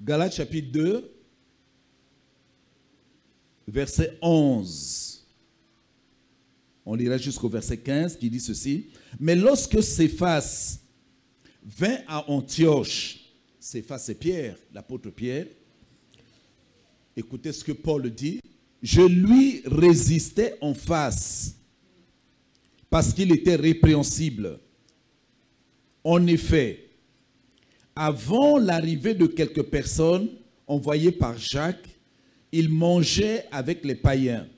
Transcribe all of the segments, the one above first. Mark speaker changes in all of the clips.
Speaker 1: Galates chapitre 2, verset 11. On lira jusqu'au verset 15 qui dit ceci. Mais lorsque Céphas vint à Antioche, Céphas c'est Pierre, l'apôtre Pierre, écoutez ce que Paul dit. Je lui résistais en face parce qu'il était répréhensible. En effet, avant l'arrivée de quelques personnes envoyées par Jacques, il mangeait avec les païens.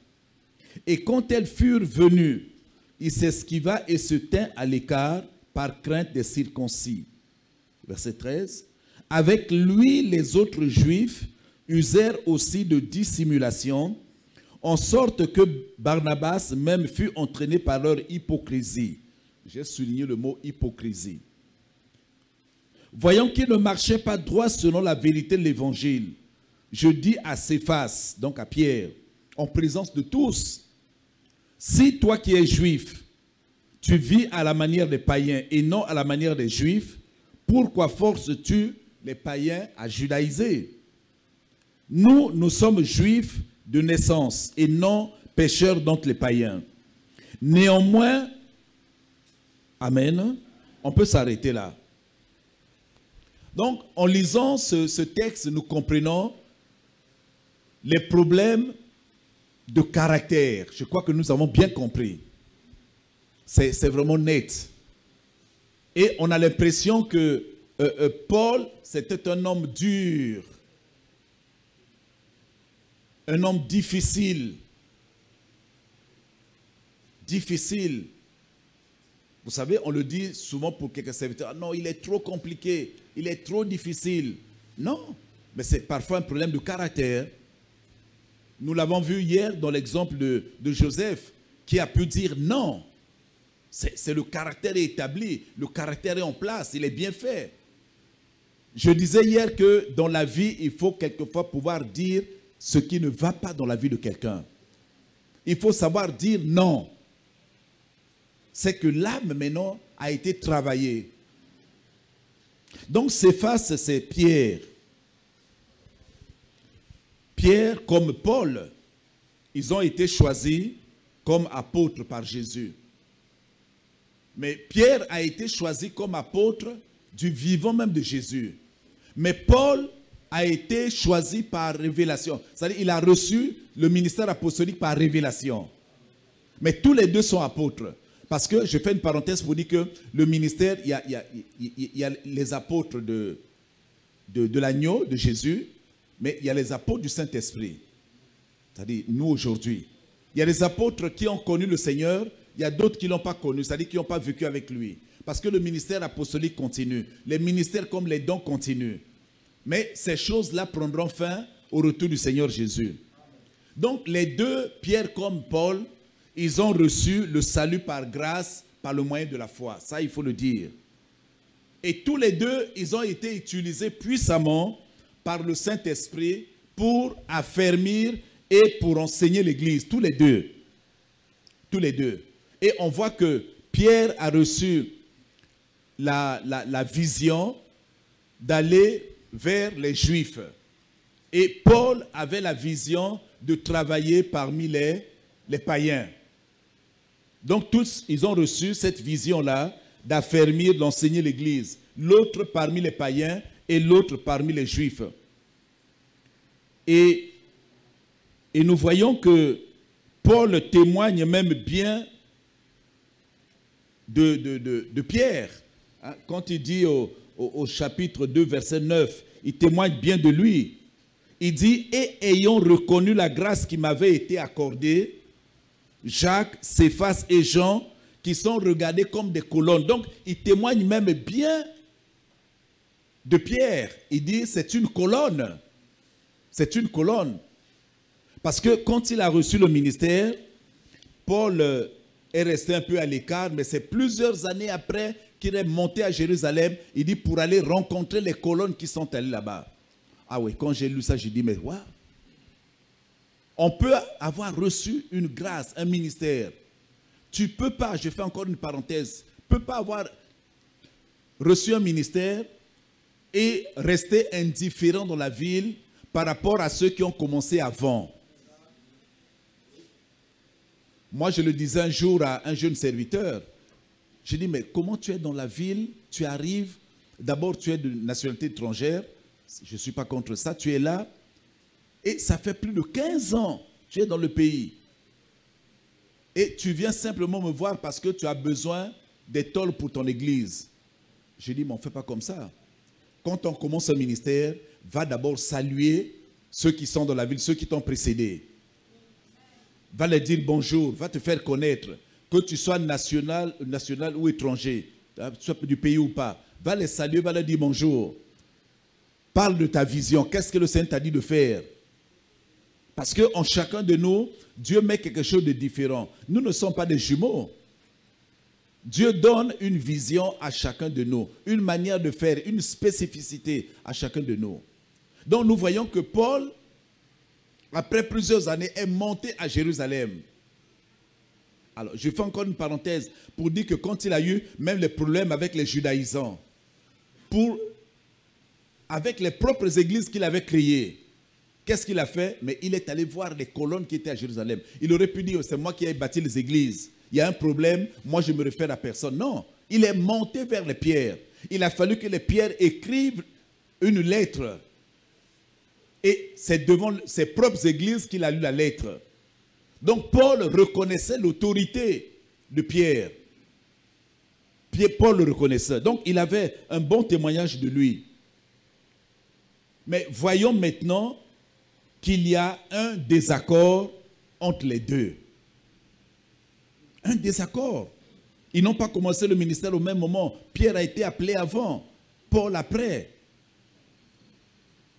Speaker 1: Et quand elles furent venues, il s'esquiva et se tint à l'écart par crainte des circoncis. Verset 13. Avec lui, les autres Juifs usèrent aussi de dissimulation, en sorte que Barnabas même fut entraîné par leur hypocrisie. J'ai souligné le mot hypocrisie. Voyant qu'il ne marchait pas droit selon la vérité de l'évangile, je dis à Céphas, donc à Pierre, en présence de tous, si toi qui es juif, tu vis à la manière des païens et non à la manière des juifs, pourquoi forces-tu les païens à judaïser? Nous sommes juifs de naissance et non pécheurs d'entre les païens. Néanmoins, amen, on peut s'arrêter là. Donc, en lisant ce texte, nous comprenons les problèmes de caractère. Je crois que nous avons bien compris. C'est vraiment net. Et on a l'impression que Paul, c'était un homme dur. Un homme difficile. Difficile. Vous savez, on le dit souvent pour quelques serviteurs. Non, il est trop compliqué. Il est trop difficile. Non, mais c'est parfois un problème de caractère. Nous l'avons vu hier dans l'exemple de Joseph, qui a pu dire non. C'est le caractère établi, le caractère est en place, il est bien fait. Je disais hier que dans la vie, il faut quelquefois pouvoir dire ce qui ne va pas dans la vie de quelqu'un. Il faut savoir dire non. C'est que l'âme maintenant a été travaillée. Donc Céphas, c'est Pierre. Pierre comme Paul, ils ont été choisis comme apôtres par Jésus. Mais Pierre a été choisi comme apôtre du vivant même de Jésus. Mais Paul a été choisi par révélation. C'est-à-dire qu'il a reçu le ministère apostolique par révélation. Mais tous les deux sont apôtres. Parce que, je fais une parenthèse pour dire que le ministère, il y a les apôtres de l'agneau, de Jésus, mais il y a les apôtres du Saint-Esprit. C'est-à-dire, nous aujourd'hui. Il y a les apôtres qui ont connu le Seigneur, il y a d'autres qui ne l'ont pas connu, c'est-à-dire qui n'ont pas vécu avec lui. Parce que le ministère apostolique continue. Les ministères comme les dons continuent. Mais ces choses-là prendront fin au retour du Seigneur Jésus. Donc, les deux, Pierre comme Paul, ils ont reçu le salut par grâce, par le moyen de la foi. Ça, il faut le dire. Et tous les deux, ils ont été utilisés puissamment par le Saint-Esprit pour affermir et pour enseigner l'Église. Tous les deux. Tous les deux. Et on voit que Pierre a reçu la vision d'aller vers les Juifs. Et Paul avait la vision de travailler parmi les païens. Donc tous, ils ont reçu cette vision-là d'affermir, d'enseigner l'Église. L'autre parmi les païens et l'autre parmi les Juifs. Et nous voyons que Paul témoigne même bien de Pierre. Hein, quand il dit au chapitre 2, verset 9, il témoigne bien de lui. Il dit, et ayant reconnu la grâce qui m'avait été accordée, Jacques, Céphas et Jean, qui sont regardés comme des colonnes. Donc, il témoigne même bien de Pierre. Il dit, c'est une colonne. C'est une colonne. Parce que quand il a reçu le ministère, Paul est resté un peu à l'écart, mais c'est plusieurs années après qu'il est monté à Jérusalem, il dit, pour aller rencontrer les colonnes qui sont allées là-bas. Ah oui, quand j'ai lu ça, j'ai dit, mais waouh! On peut avoir reçu une grâce, un ministère. Tu ne peux pas, je fais encore une parenthèse, tu ne peux pas avoir reçu un ministère et rester indifférent dans la ville par rapport à ceux qui ont commencé avant. Moi, je le disais un jour à un jeune serviteur. Je dis, mais comment tu es dans la ville? Tu arrives, d'abord tu es de nationalité étrangère, je ne suis pas contre ça, tu es là, et ça fait plus de 15 ans que tu es dans le pays. Et tu viens simplement me voir parce que tu as besoin des tôles pour ton église. Je dis, mais on ne fait pas comme ça. Quand on commence un ministère, va d'abord saluer ceux qui sont dans la ville, ceux qui t'ont précédé. Va leur dire bonjour, va te faire connaître. Que tu sois national ou étranger, que tu sois du pays ou pas, va les saluer, va leur dire bonjour. Parle de ta vision, qu'est-ce que le Seigneur t'a dit de faire? Parce qu'en chacun de nous, Dieu met quelque chose de différent. Nous ne sommes pas des jumeaux. Dieu donne une vision à chacun de nous, une manière de faire, une spécificité à chacun de nous. Donc nous voyons que Paul, après plusieurs années, est monté à Jérusalem. Alors, je fais encore une parenthèse pour dire que quand il a eu même les problèmes avec les judaïsants, avec les propres églises qu'il avait créées, qu'est-ce qu'il a fait? Mais il est allé voir les colonnes qui étaient à Jérusalem. Il aurait pu dire, c'est moi qui ai bâti les églises. Il y a un problème, moi je me réfère à personne. Non, il est monté vers les pierres. Il a fallu que les pierres écrivent une lettre. Et c'est devant ses propres églises qu'il a lu la lettre. Donc Paul reconnaissait l'autorité de Pierre. Paul le reconnaissait. Donc il avait un bon témoignage de lui. Mais voyons maintenant qu'il y a un désaccord entre les deux. Un désaccord. Ils n'ont pas commencé le ministère au même moment. Pierre a été appelé avant, Paul après.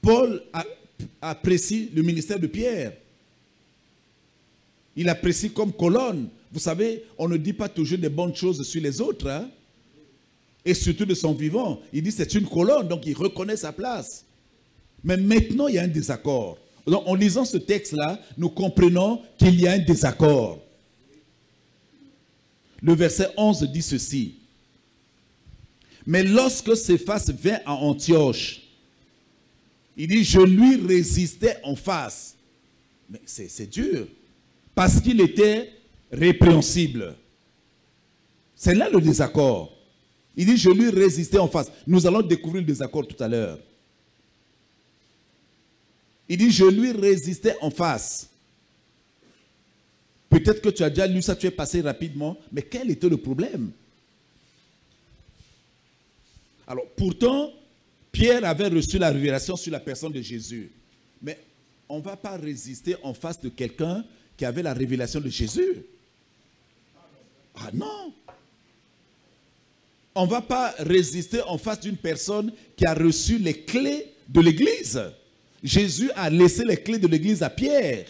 Speaker 1: Paul apprécie le ministère de Pierre. Il apprécie comme colonne. Vous savez, on ne dit pas toujours des bonnes choses sur les autres. Hein? Et surtout de son vivant. Il dit c'est une colonne, donc il reconnaît sa place. Mais maintenant, il y a un désaccord. Donc, en lisant ce texte-là, nous comprenons qu'il y a un désaccord. Le verset 11 dit ceci. Mais lorsque Céphas vint à Antioche, il dit, je lui résistais en face. Mais c'est dur. Parce qu'il était répréhensible. C'est là le désaccord. Il dit, je lui résistais en face. Nous allons découvrir le désaccord tout à l'heure. Il dit, je lui résistais en face. Peut-être que tu as déjà lu ça, tu es passé rapidement. Mais quel était le problème? Alors, pourtant, Pierre avait reçu la révélation sur la personne de Jésus. Mais on ne va pas résister en face de quelqu'un qui avait la révélation de Jésus. Ah non! On ne va pas résister en face d'une personne qui a reçu les clés de l'Église. Jésus a laissé les clés de l'Église à Pierre.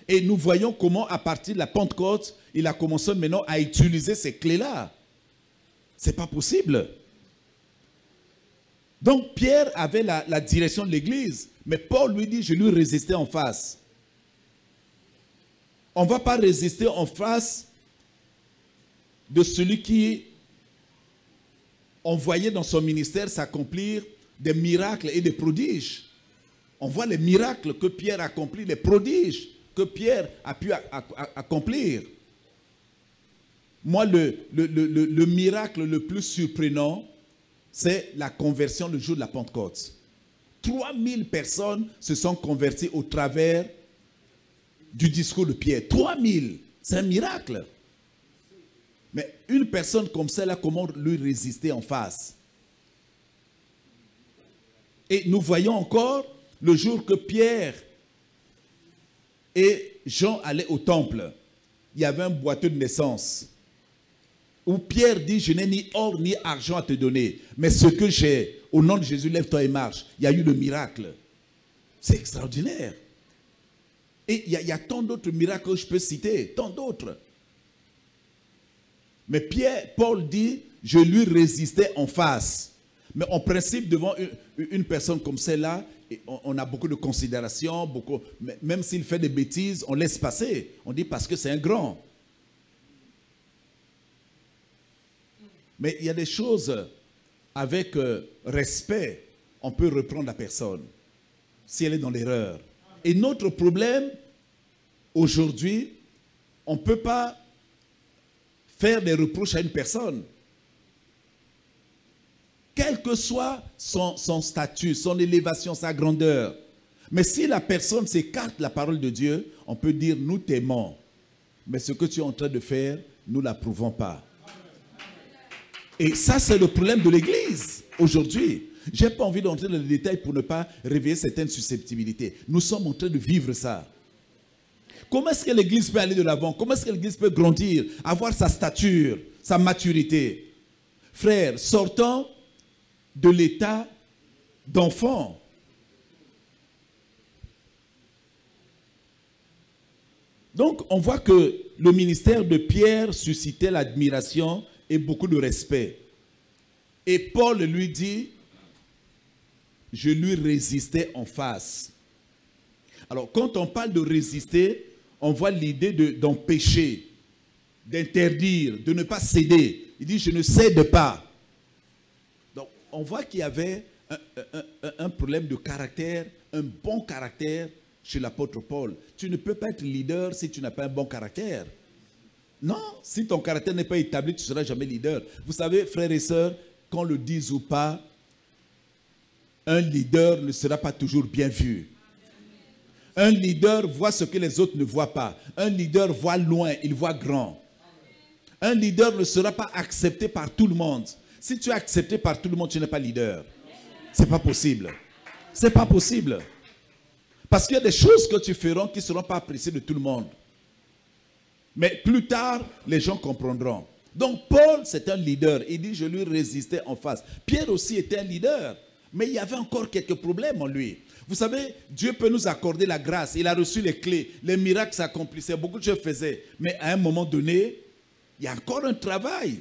Speaker 1: Et nous voyons comment, à partir de la Pentecôte, il a commencé maintenant à utiliser ces clés-là. Ce n'est pas possible. Donc, Pierre avait la direction de l'Église. Mais Paul lui dit, je lui résistais en face. On ne va pas résister en face de celui qui envoyait dans son ministère s'accomplir des miracles et des prodiges. On voit les miracles que Pierre a accomplis, les prodiges que Pierre a pu accomplir. Moi, le miracle le plus surprenant, c'est la conversion le jour de la Pentecôte. 3000 personnes se sont converties au travers du discours de Pierre. 3000, c'est un miracle. Mais une personne comme celle-là, comment lui résister en face? Et nous voyons encore le jour que Pierre et Jean allaient au temple. Il y avait un boiteux de naissance. Où Pierre dit, je n'ai ni or ni argent à te donner. Mais ce que j'ai, au nom de Jésus, lève-toi et marche. Il y a eu le miracle. C'est extraordinaire. Et il y a tant d'autres miracles que je peux citer. Tant d'autres. Mais Paul dit, je lui résistais en face. Mais en principe, devant une personne comme celle-là, on a beaucoup de considération, même s'il fait des bêtises, on laisse passer. On dit parce que c'est un grand. Mais il y a des choses avec respect, on peut reprendre la personne si elle est dans l'erreur. Et notre problème, aujourd'hui, on ne peut pas faire des reproches à une personne. Quel que soit son statut, son élévation, sa grandeur. Mais si la personne s'écarte de la parole de Dieu, on peut dire, nous t'aimons. Mais ce que tu es en train de faire, nous ne l'approuvons pas. Et ça, c'est le problème de l'Église aujourd'hui. Je n'ai pas envie d'entrer dans les détails pour ne pas réveiller certaines susceptibilités. Nous sommes en train de vivre ça. Comment est-ce que l'Église peut aller de l'avant? Comment est-ce que l'Église peut grandir, avoir sa stature, sa maturité? Frères, sortons de l'état d'enfant. Donc, on voit que le ministère de Pierre suscitait l'admiration et beaucoup de respect. Et Paul lui dit, je lui résistais en face. Alors, quand on parle de résister, on voit l'idée d'empêcher, d'interdire, de ne pas céder. Il dit, je ne cède pas. Donc, on voit qu'il y avait un problème de caractère, un bon caractère chez l'apôtre Paul. Tu ne peux pas être leader si tu n'as pas un bon caractère. Non, si ton caractère n'est pas établi, tu ne seras jamais leader. Vous savez, frères et sœurs, qu'on le dise ou pas, un leader ne sera pas toujours bien vu. Un leader voit ce que les autres ne voient pas. Un leader voit loin, il voit grand. Un leader ne sera pas accepté par tout le monde. Si tu es accepté par tout le monde, tu n'es pas leader. Ce n'est pas possible. Ce n'est pas possible. Parce qu'il y a des choses que tu feras qui ne seront pas appréciées de tout le monde. Mais plus tard, les gens comprendront. Donc Paul, c'est un leader. Il dit, je lui résistais en face. Pierre aussi était un leader. Mais il y avait encore quelques problèmes en lui. Vous savez, Dieu peut nous accorder la grâce. Il a reçu les clés. Les miracles s'accomplissaient. Beaucoup de choses faisaient. Mais à un moment donné, il y a encore un travail.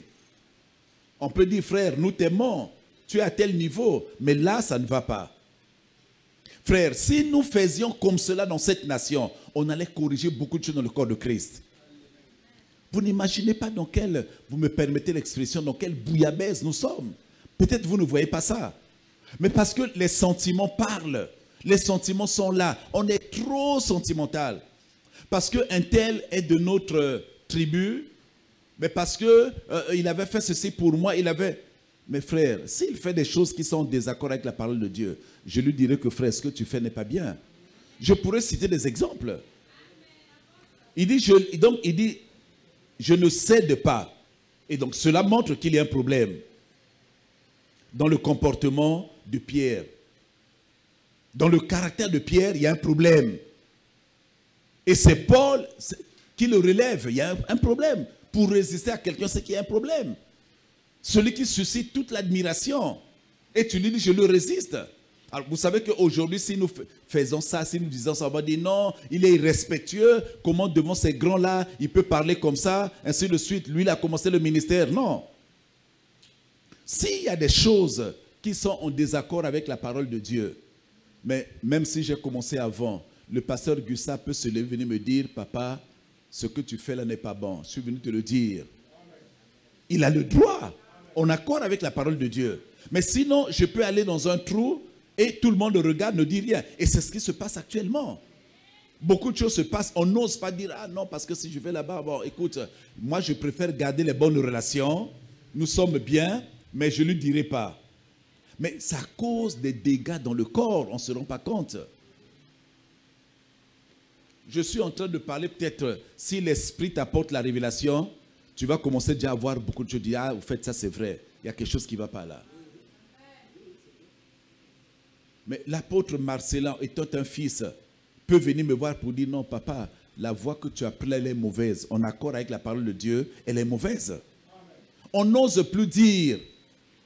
Speaker 1: On peut dire, frère, nous t'aimons. Tu es à tel niveau. Mais là, ça ne va pas. Frère, si nous faisions comme cela dans cette nation, on allait corriger beaucoup de choses dans le corps de Christ. Vous n'imaginez pas dans quelle, vous me permettez l'expression, dans quelle bouillabaisse nous sommes. Peut-être vous ne voyez pas ça. Mais parce que les sentiments parlent. Les sentiments sont là. On est trop sentimental. Parce qu'un tel est de notre tribu. Mais parce qu'il avait fait ceci pour moi. Il avait... Mais frère, s'il fait des choses qui sont en désaccord avec la parole de Dieu, je lui dirai que frère, ce que tu fais n'est pas bien. Je pourrais citer des exemples. Il dit, je ne cède pas. Et donc cela montre qu'il y a un problème dans le comportement de Pierre. Dans le caractère de Pierre, il y a un problème. Et c'est Paul qui le relève. Il y a un problème. Pour résister à quelqu'un, c'est qu'il y a un problème. Celui qui suscite toute l'admiration. Et tu lui dis, je le résiste. Alors, vous savez qu'aujourd'hui, si nous faisons ça, si nous disons ça, on va dire non, il est irrespectueux. Comment devant ces grands-là, il peut parler comme ça, ainsi de suite. Lui, il a commencé le ministère. Non. S'il y a des choses qui sont en désaccord avec la parole de Dieu, mais même si j'ai commencé avant, le pasteur Gustave peut se lever et venir me dire, papa, ce que tu fais là n'est pas bon. Je suis venu te le dire. Il a le droit. En accord avec la parole de Dieu. Mais sinon, je peux aller dans un trou et tout le monde regarde, ne dit rien. Et c'est ce qui se passe actuellement. Beaucoup de choses se passent. On n'ose pas dire, ah non, parce que si je vais là-bas, bon, écoute, moi je préfère garder les bonnes relations. Nous sommes bien, mais je ne lui dirai pas. Mais ça cause des dégâts dans le corps, on ne se rend pas compte. Je suis en train de parler peut-être, si l'Esprit t'apporte la révélation, tu vas commencer déjà à voir beaucoup de choses. Tu dis, ah, vous faites ça, c'est vrai. Il y a quelque chose qui ne va pas là. Mais l'apôtre Marcellin, étant un fils, peut venir me voir pour dire, non, papa, la voie que tu as prise, elle est mauvaise. En accord avec la parole de Dieu, elle est mauvaise. On n'ose plus dire,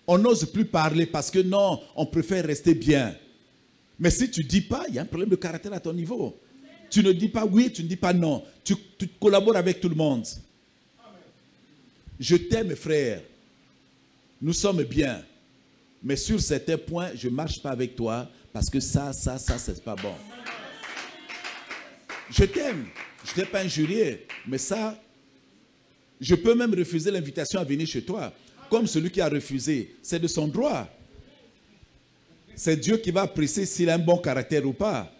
Speaker 1: on n'ose plus parler parce que non, on préfère rester bien. Mais si tu ne dis pas, il y a un problème de caractère à ton niveau. Tu ne dis pas oui, tu ne dis pas non. Tu collabores avec tout le monde. Je t'aime, frère. Nous sommes bien. Mais sur certains points, je ne marche pas avec toi parce que ça, c'est pas bon. Je t'aime. Je ne t'ai pas injurié. Mais ça, je peux même refuser l'invitation à venir chez toi. comme celui qui a refusé. C'est de son droit. C'est Dieu qui va apprécier s'il a un bon caractère ou pas.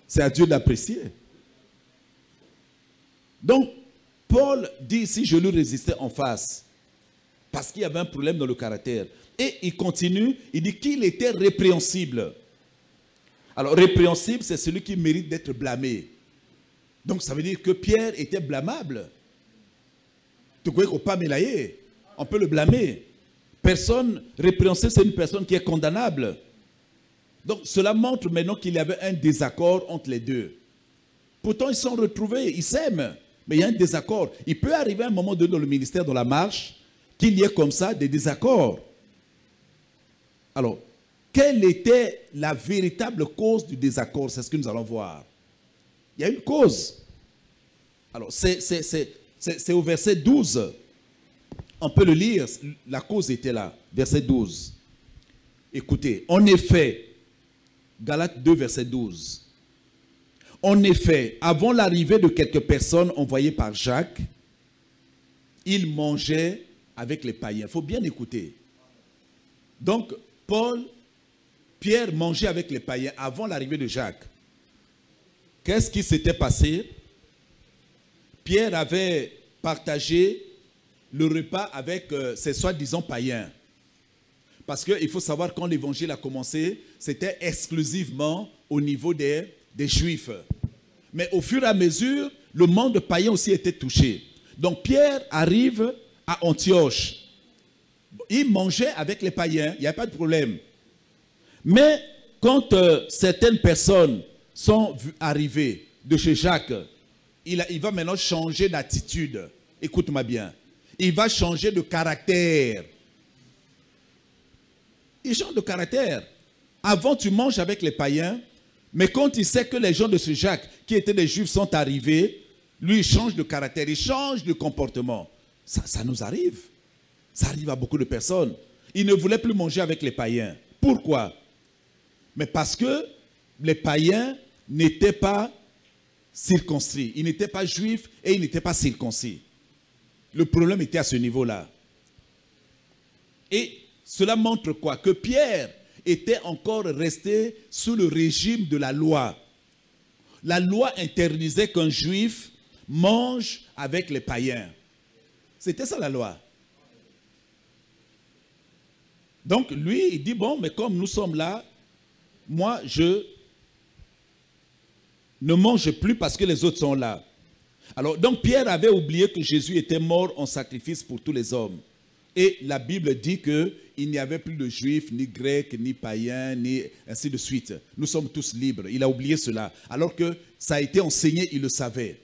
Speaker 1: C'est à Dieu d'apprécier. Donc, Paul dit ici, je lui résistais en face. Parce qu'il y avait un problème dans le caractère. Et il continue, il dit qu'il était répréhensible. Alors, répréhensible, c'est celui qui mérite d'être blâmé. Donc, ça veut dire que Pierre était blâmable. Tu crois qu'on peut pas mélailler? On peut le blâmer. Personne répréhensible, c'est une personne qui est condamnable. Donc, cela montre maintenant qu'il y avait un désaccord entre les deux. Pourtant, ils sont retrouvés, ils s'aiment. Mais il y a un désaccord. Il peut arriver à un moment donné dans le ministère, dans la marche, qu'il y ait comme ça des désaccords. Alors, quelle était la véritable cause du désaccord? C'est ce que nous allons voir. Il y a une cause. Alors, c'est au verset 12. On peut le lire. La cause était là. Verset 12. Écoutez. En effet, Galates 2, verset 12. En effet, avant l'arrivée de quelques personnes envoyées par Jacques, il mangeait avec les païens. Il faut bien écouter. Donc, Pierre mangeait avec les païens avant l'arrivée de Jacques. Qu'est-ce qui s'était passé? Pierre avait partagé le repas avec ses soi-disant païens. Parce qu'il faut savoir, quand l'évangile a commencé, c'était exclusivement au niveau des Juifs. Mais au fur et à mesure, le monde païen aussi était touché. Donc Pierre arrive à Antioche. Il mangeait avec les païens, il n'y a pas de problème. Mais quand certaines personnes sont arrivées de chez Jacques, il va maintenant changer d'attitude. Écoute-moi bien. Il va changer de caractère. Il change de caractère. Avant, tu manges avec les païens, mais quand il sait que les gens de ce Jacques, qui étaient des Juifs, sont arrivés, lui, il change de caractère, il change de comportement. Ça nous arrive. Ça arrive à beaucoup de personnes. Il ne voulait plus manger avec les païens. Pourquoi? Mais parce que les païens n'étaient pas circoncis. Ils n'étaient pas juifs et ils n'étaient pas circoncis. Le problème était à ce niveau-là. Et cela montre quoi? Que Pierre était encore resté sous le régime de la loi. La loi interdisait qu'un juif mange avec les païens. C'était ça la loi. Donc lui, il dit, bon, mais comme nous sommes là, moi, je ne mange plus parce que les autres sont là. Alors, donc Pierre avait oublié que Jésus était mort en sacrifice pour tous les hommes. Et la Bible dit qu'il n'y avait plus de juifs, ni grecs, ni païens, ni ainsi de suite. Nous sommes tous libres. Il a oublié cela. Alors que ça a été enseigné, il le savait.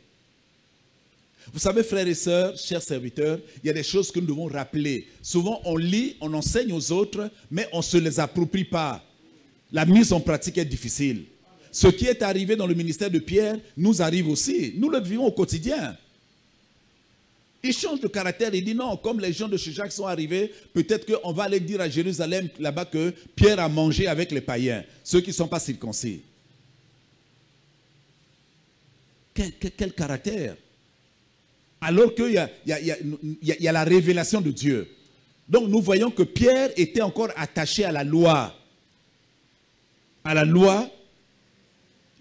Speaker 1: Vous savez, frères et sœurs, chers serviteurs, il y a des choses que nous devons rappeler. Souvent, on lit, on enseigne aux autres, mais on ne se les approprie pas. La mise en pratique est difficile. Ce qui est arrivé dans le ministère de Pierre nous arrive aussi. Nous le vivons au quotidien. Il change de caractère, il dit non, comme les gens de chez Jacques sont arrivés, peut-être qu'on va aller dire à Jérusalem là-bas que Pierre a mangé avec les païens, ceux qui ne sont pas circoncis. Quel caractère! Alors qu'il y a la révélation de Dieu. Donc nous voyons que Pierre était encore attaché à la loi. À la loi,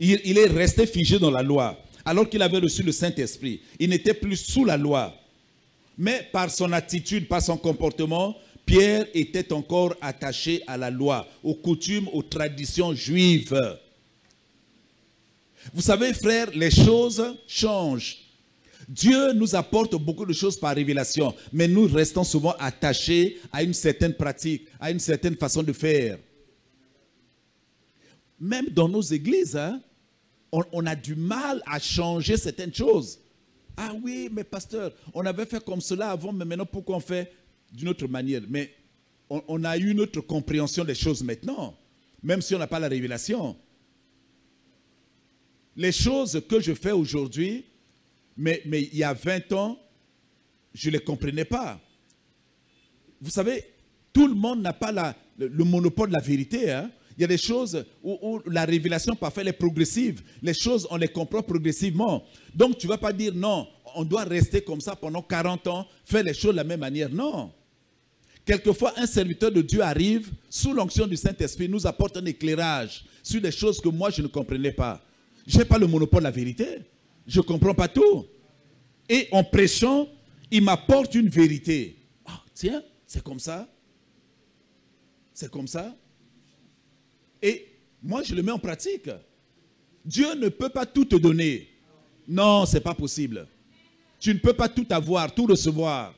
Speaker 1: il est resté figé dans la loi, alors qu'il avait reçu le Saint-Esprit. Il n'était plus sous la loi. Mais par son attitude, par son comportement, Pierre était encore attaché à la loi, aux coutumes, aux traditions juives. Vous savez, frères, les choses changent. Dieu nous apporte beaucoup de choses par révélation, mais nous restons souvent attachés à une certaine pratique, à une certaine façon de faire. Même dans nos églises, hein, on a du mal à changer certaines choses. Ah oui, mais pasteur, on avait fait comme cela avant, mais maintenant pourquoi on fait d'une autre manière? Mais on a eu une autre compréhension des choses maintenant, même si on n'a pas la révélation. Les choses que je fais aujourd'hui, mais il y a 20 ans, je ne les comprenais pas. Vous savez, tout le monde n'a pas le monopole de la vérité. Hein? Il y a des choses où la révélation parfois elle est progressive. Les choses, on les comprend progressivement. Donc, tu ne vas pas dire non, on doit rester comme ça pendant 40 ans, faire les choses de la même manière. Non. Quelquefois, un serviteur de Dieu arrive, sous l'onction du Saint-Esprit, nous apporte un éclairage sur des choses que moi, je ne comprenais pas. Je n'ai pas le monopole de la vérité. Je ne comprends pas tout. Et en prêchant, il m'apporte une vérité. Ah, tiens, c'est comme ça. C'est comme ça. Et moi, je le mets en pratique. Dieu ne peut pas tout te donner. Non, ce n'est pas possible. Tu ne peux pas tout avoir, tout recevoir.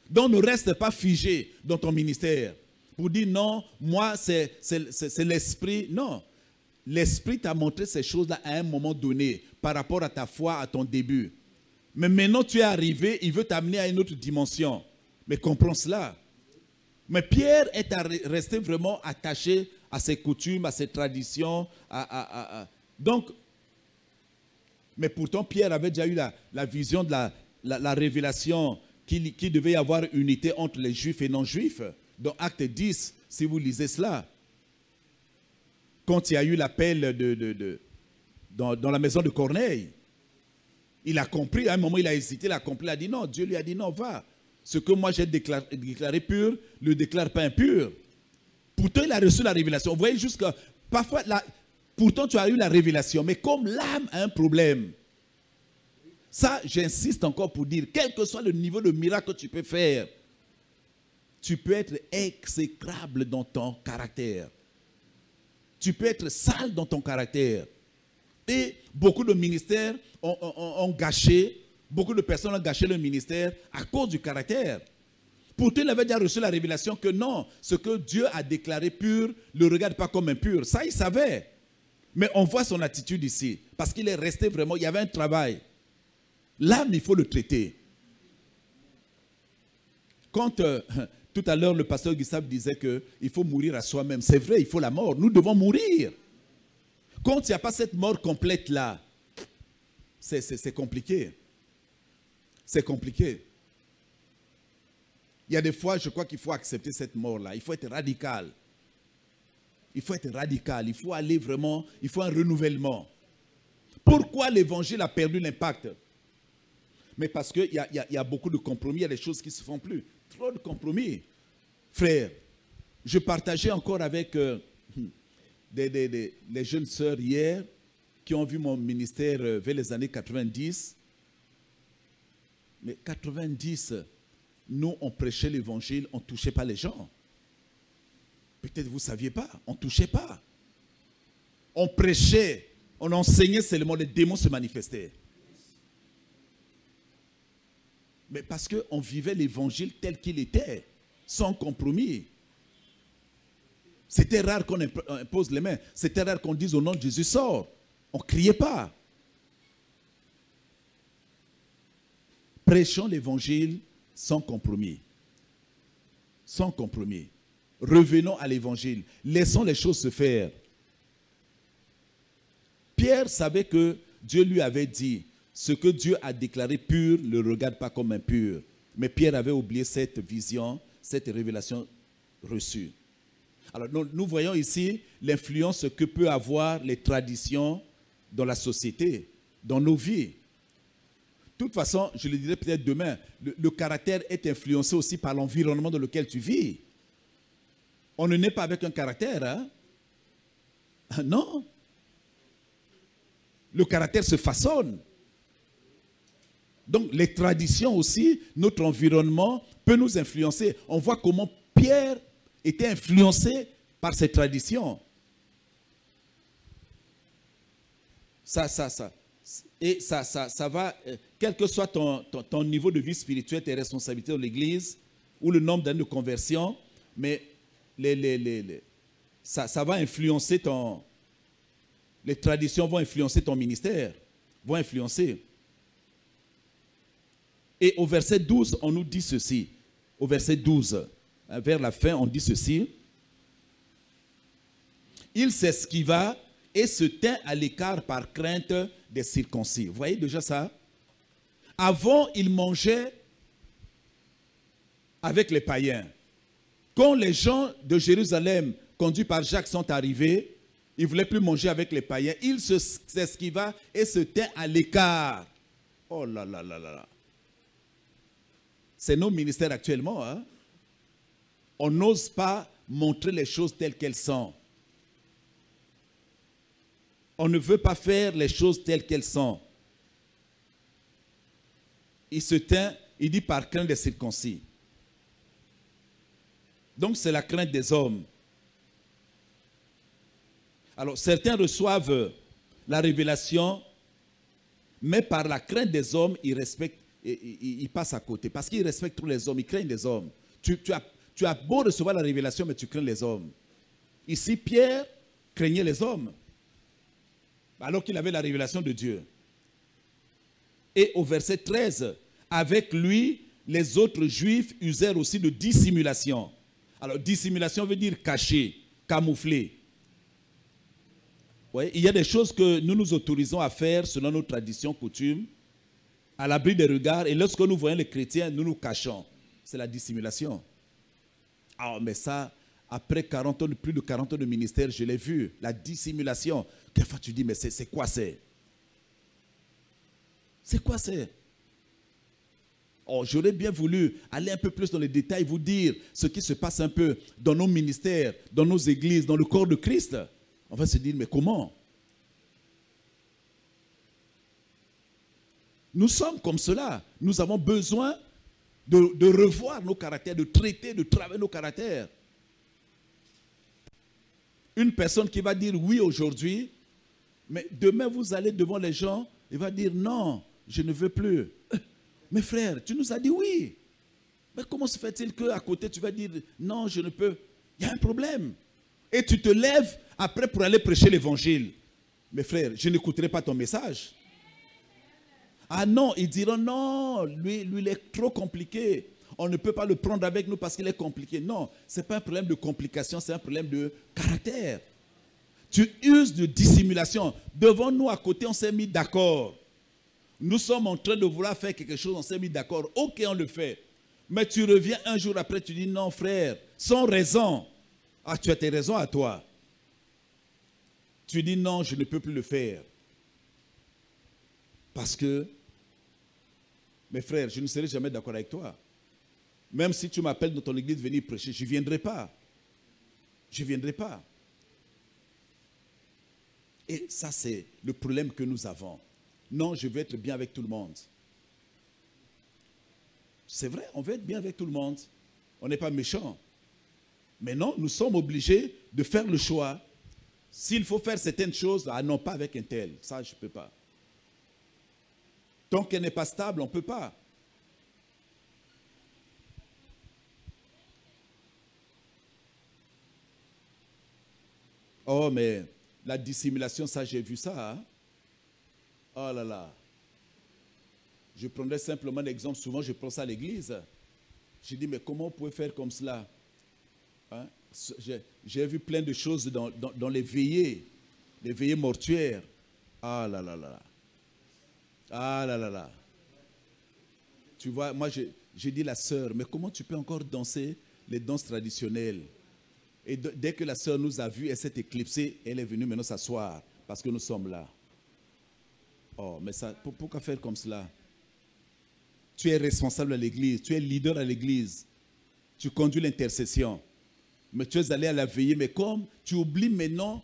Speaker 1: Donc, ne reste pas figé dans ton ministère pour dire non, moi, c'est l'esprit. Non, l'esprit t'a montré ces choses-là à un moment donné par rapport à ta foi, à ton début. Mais maintenant, tu es arrivé, il veut t'amener à une autre dimension. Mais comprends cela. Mais Pierre est resté vraiment attaché à ses coutumes, à ses traditions. Donc, mais pourtant, Pierre avait déjà eu la vision de la révélation qu'il devait y avoir unité entre les Juifs et non-Juifs. Dans Acte 10, si vous lisez cela, quand il y a eu l'appel dans la maison de Corneille, il a compris, à un moment il a hésité, il a compris, il a dit non, Dieu lui a dit non, va. Ce que moi j'ai déclaré pur, ne déclare pas impur. Pourtant il a reçu la révélation. Vous voyez jusqu'à, parfois, pourtant tu as eu la révélation, mais comme l'âme a un problème, ça, j'insiste encore pour dire, quel que soit le niveau de miracle que tu peux faire, tu peux être exécrable dans ton caractère. Tu peux être sale dans ton caractère. Et beaucoup de ministères ont gâché, beaucoup de personnes ont gâché le ministère à cause du caractère. Pourtant, il avait déjà reçu la révélation que non, ce que Dieu a déclaré pur, ne le regarde pas comme impur. Ça, il savait. Mais on voit son attitude ici, parce qu'il est resté vraiment, il y avait un travail. L'âme, il faut le traiter. Quand tout à l'heure le pasteur Gustave disait qu'il faut mourir à soi-même, c'est vrai, il faut la mort. Nous devons mourir. Quand il n'y a pas cette mort complète-là, c'est compliqué. C'est compliqué. Il y a des fois, je crois qu'il faut accepter cette mort-là. Il faut être radical. Il faut être radical. Il faut aller vraiment, il faut un renouvellement. Pourquoi l'évangile a perdu l'impact? Mais parce qu'il y a beaucoup de compromis, il y a des choses qui ne se font plus. Trop de compromis. Frère, je partageais encore avec les jeunes sœurs hier qui ont vu mon ministère vers les années 90. Mais 90, nous, on prêchait l'évangile, on ne touchait pas les gens. Peut-être vous ne saviez pas, on ne touchait pas. On prêchait, on enseignait seulement, les démons se manifestaient. Mais parce qu'on vivait l'évangile tel qu'il était, sans compromis. C'était rare qu'on impose les mains. C'était rare qu'on dise au nom de Jésus, sors. On ne criait pas. Prêchons l'évangile sans compromis. Sans compromis. Revenons à l'évangile. Laissons les choses se faire. Pierre savait que Dieu lui avait dit, ce que Dieu a déclaré pur, ne le regarde pas comme impur. Mais Pierre avait oublié cette vision, cette révélation reçue. Alors nous voyons ici l'influence que peut avoir les traditions dans la société, dans nos vies. De toute façon, je le dirai peut-être demain, le caractère est influencé aussi par l'environnement dans lequel tu vis. On ne naît pas avec un caractère, hein? Non. Le caractère se façonne. Donc les traditions aussi, notre environnement peut nous influencer. On voit comment Pierre était influencé par ces traditions. Et ça va, quel que soit ton niveau de vie spirituelle, tes responsabilités dans l'église, ou le nombre d'années de conversion, mais ça va influencer les traditions vont influencer ton ministère, vont influencer. Et au verset 12, on nous dit ceci. Au verset 12, vers la fin, on dit ceci. Il s'esquiva et se tint à l'écart par crainte des circoncis. Vous voyez déjà ça? Avant, il mangeait avec les païens. Quand les gens de Jérusalem, conduits par Jacques, sont arrivés, ils ne voulaient plus manger avec les païens. Il s'esquiva et se tint à l'écart. Oh là là là là là. C'est nos ministères actuellement. Hein? on n'ose pas montrer les choses telles qu'elles sont. On ne veut pas faire les choses telles qu'elles sont. Il se tint, il dit par crainte des circoncis. Donc c'est la crainte des hommes. Alors certains reçoivent la révélation, mais par la crainte des hommes, ils respectent, ils passent à côté. Parce qu'ils respectent tous les hommes, ils craignent les hommes. Tu as beau recevoir la révélation, mais tu crains les hommes. Ici, Pierre craignait les hommes, alors qu'il avait la révélation de Dieu. Et au verset 13, avec lui, les autres Juifs usèrent aussi de dissimulation. Alors, dissimulation veut dire cacher, camoufler. Ouais, il y a des choses que nous nous autorisons à faire selon nos traditions, coutumes, à l'abri des regards. Et lorsque nous voyons les chrétiens, nous nous cachons. C'est la dissimulation. Ah, mais ça, après 40 ans, plus de 40 ans de ministère, je l'ai vu. La dissimulation. Quelquefois, tu dis, mais c'est quoi c'est? C'est quoi c'est? Oh, j'aurais bien voulu aller un peu plus dans les détails, vous dire ce qui se passe un peu dans nos ministères, dans nos églises, dans le corps de Christ. On va se dire, mais comment? Nous sommes comme cela. Nous avons besoin de revoir nos caractères, de traiter, de travailler nos caractères. Une personne qui va dire oui aujourd'hui, mais demain vous allez devant les gens, il va dire non, je ne veux plus. Mais frère, tu nous as dit oui. Mais comment se fait-il qu'à côté tu vas dire non, je ne peux? Il y a un problème. Et tu te lèves après pour aller prêcher l'évangile. Mais frère, je n'écouterai pas ton message. Ah non, ils diront non, lui il est trop compliqué. On ne peut pas le prendre avec nous parce qu'il est compliqué. Non, ce n'est pas un problème de complication, c'est un problème de caractère. Tu uses de dissimulation. Devant nous à côté, on s'est mis d'accord. Nous sommes en train de vouloir faire quelque chose, on s'est mis d'accord. Ok, on le fait. Mais tu reviens un jour après, tu dis non frère, sans raison. Ah, tu as tes raisons à toi. Tu dis non, je ne peux plus le faire. Parce que, mes frères, je ne serai jamais d'accord avec toi. Même si tu m'appelles dans ton église venir prêcher, je ne viendrai pas. Je ne viendrai pas. Et ça, c'est le problème que nous avons. Non, je veux être bien avec tout le monde. C'est vrai, on veut être bien avec tout le monde. On n'est pas méchant. Mais non, nous sommes obligés de faire le choix. S'il faut faire certaines choses, ah non, pas avec un tel. Ça, je ne peux pas. Tant qu'elle n'est pas stable, on ne peut pas. Oh, mais la dissimulation, ça, j'ai vu ça. Hein? Oh là là. Je prendrais simplement l'exemple, souvent je prends ça à l'église. Je dis, mais comment on peut faire comme cela? Hein? J'ai vu plein de choses dans les veillées mortuaires. Ah là là là. Ah là là là. Tu vois, moi j'ai dit la sœur, mais comment tu peux encore danser les danses traditionnelles? Et dès que la sœur nous a vus, elle s'est éclipsée, elle est venue maintenant s'asseoir parce que nous sommes là. Oh, mais ça, pourquoi faire comme cela? Tu es responsable à l'église, tu es leader à l'église, tu conduis l'intercession. Mais tu es allé à la veillée, mais comme tu oublies maintenant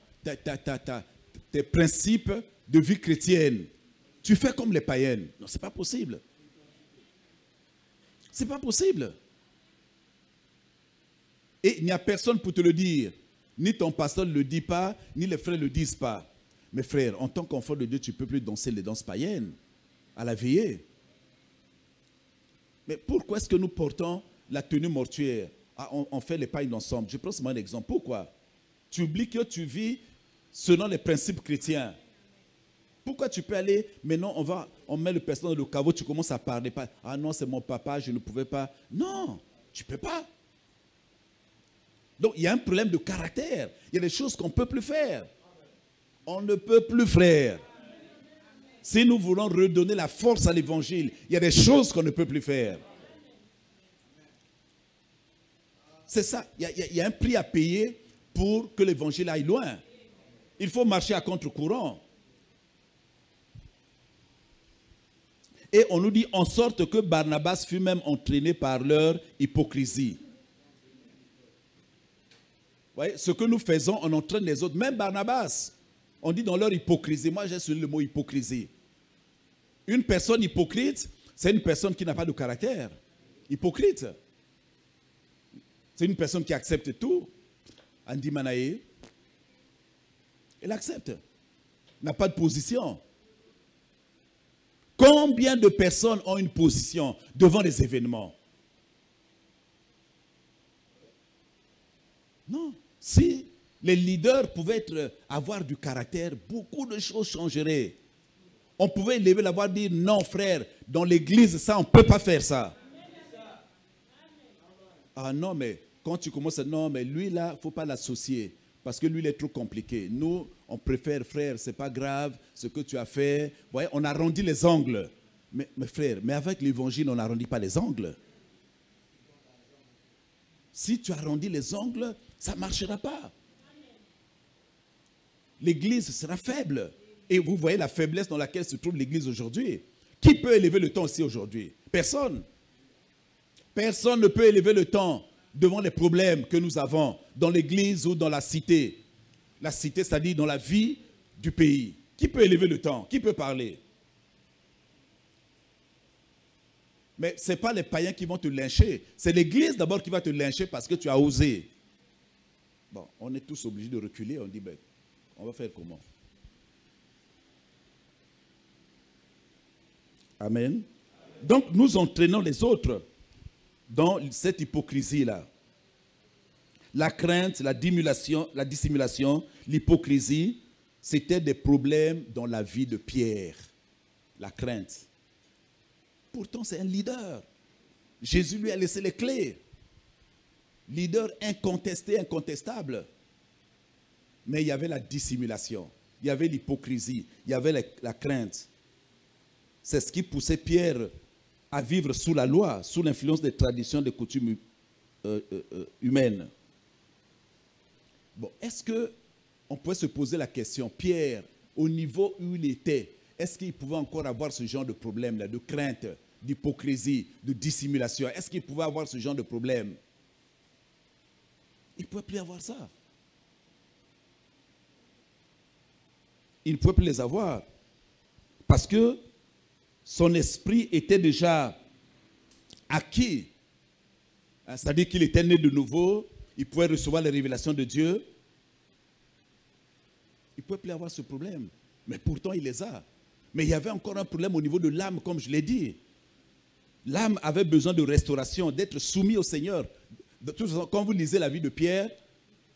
Speaker 1: tes principes de vie chrétienne, tu fais comme les païennes. Non, ce n'est pas possible. Ce n'est pas possible. Et il n'y a personne pour te le dire. Ni ton pasteur ne le dit pas, ni les frères ne le disent pas. Mais frère, en tant qu'enfant de Dieu, tu ne peux plus danser les danses païennes à la veillée. Mais pourquoi est-ce que nous portons la tenue mortuaire? Ah, on fait les pailles ensemble. Je prends seulement un exemple. Pourquoi? Tu oublies que tu vis selon les principes chrétiens. Pourquoi tu peux aller, maintenant on met le personne dans le caveau, tu commences à parler. Ah non, c'est mon papa, je ne pouvais pas. Non, tu ne peux pas. Donc il y a un problème de caractère. Il y a des choses qu'on ne peut plus faire. On ne peut plus faire. Si nous voulons redonner la force à l'évangile, il y a des choses qu'on ne peut plus faire. C'est ça. Il y a un prix à payer pour que l'évangile aille loin. Il faut marcher à contre-courant. Et on nous dit en sorte que Barnabas fut même entraîné par leur hypocrisie. voyez, ce que nous faisons, on entraîne les autres. Même Barnabas, on dit dans leur hypocrisie. Moi, j'ai souligné le mot hypocrisie. Une personne hypocrite, c'est une personne qui n'a pas de caractère. Hypocrite. C'est une personne qui accepte tout. Andy Manaé, elle accepte. N'a pas de position. Combien de personnes ont une position devant les événements? Non. Si les leaders pouvaient avoir du caractère, beaucoup de choses changeraient. On pouvait lever la voix et dire non frère, dans l'église, ça on ne peut pas faire ça. Ah non, mais quand tu commences à non, mais lui là, il ne faut pas l'associer. Parce que lui, il est trop compliqué. Nous, on préfère, frère, ce n'est pas grave, ce que tu as fait. Vous voyez, on arrondit les angles. Mais frère, mais avec l'évangile, on n'arrondit pas les angles. Si tu arrondis les angles, ça ne marchera pas. L'église sera faible. Et vous voyez la faiblesse dans laquelle se trouve l'église aujourd'hui. Qui peut élever le temps ici aujourd'hui? Personne. Personne ne peut élever le temps devant les problèmes que nous avons dans l'église ou dans la cité. La cité, c'est-à-dire dans la vie du pays. Qui peut élever le temps? Qui peut parler? Mais ce n'est pas les païens qui vont te lyncher. C'est l'église d'abord qui va te lyncher parce que tu as osé. Bon, on est tous obligés de reculer. On dit, ben, on va faire comment? Amen. Donc, nous entraînons les autres dans cette hypocrisie-là. La crainte, la dissimulation, l'hypocrisie, c'était des problèmes dans la vie de Pierre. La crainte. Pourtant, c'est un leader. Jésus lui a laissé les clés. Leader incontesté, incontestable. Mais il y avait la dissimulation, il y avait l'hypocrisie, il y avait la crainte. C'est ce qui poussait Pierre à vivre sous la loi, sous l'influence des traditions, des coutumes humaines. Bon, est-ce qu'on peut se poser la question, Pierre, au niveau où il était, est-ce qu'il pouvait encore avoir ce genre de problème-là, de crainte, d'hypocrisie, de dissimulation? Est-ce qu'il pouvait avoir ce genre de problème? Il ne pouvait plus avoir ça. Il ne pouvait plus les avoir. Parce que son esprit était déjà acquis. C'est-à-dire qu'il était né de nouveau. Il pouvait recevoir les révélations de Dieu. Il ne pouvait plus avoir ce problème. Mais pourtant, il les a. Mais il y avait encore un problème au niveau de l'âme, comme je l'ai dit. L'âme avait besoin de restauration, d'être soumis au Seigneur. De toute façon, quand vous lisez la vie de Pierre,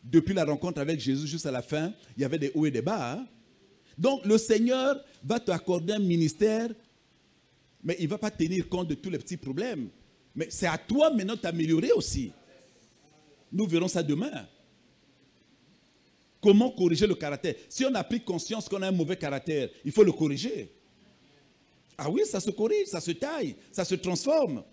Speaker 1: depuis la rencontre avec Jésus jusqu'à la fin, il y avait des hauts et des bas. Hein? Donc, le Seigneur va t'accorder un ministère, mais il ne va pas tenir compte de tous les petits problèmes. Mais c'est à toi maintenant de t'améliorer aussi. Nous verrons ça demain. Comment corriger le caractère? Si on a pris conscience qu'on a un mauvais caractère, il faut le corriger. Ah oui, ça se corrige, ça se taille, ça se transforme.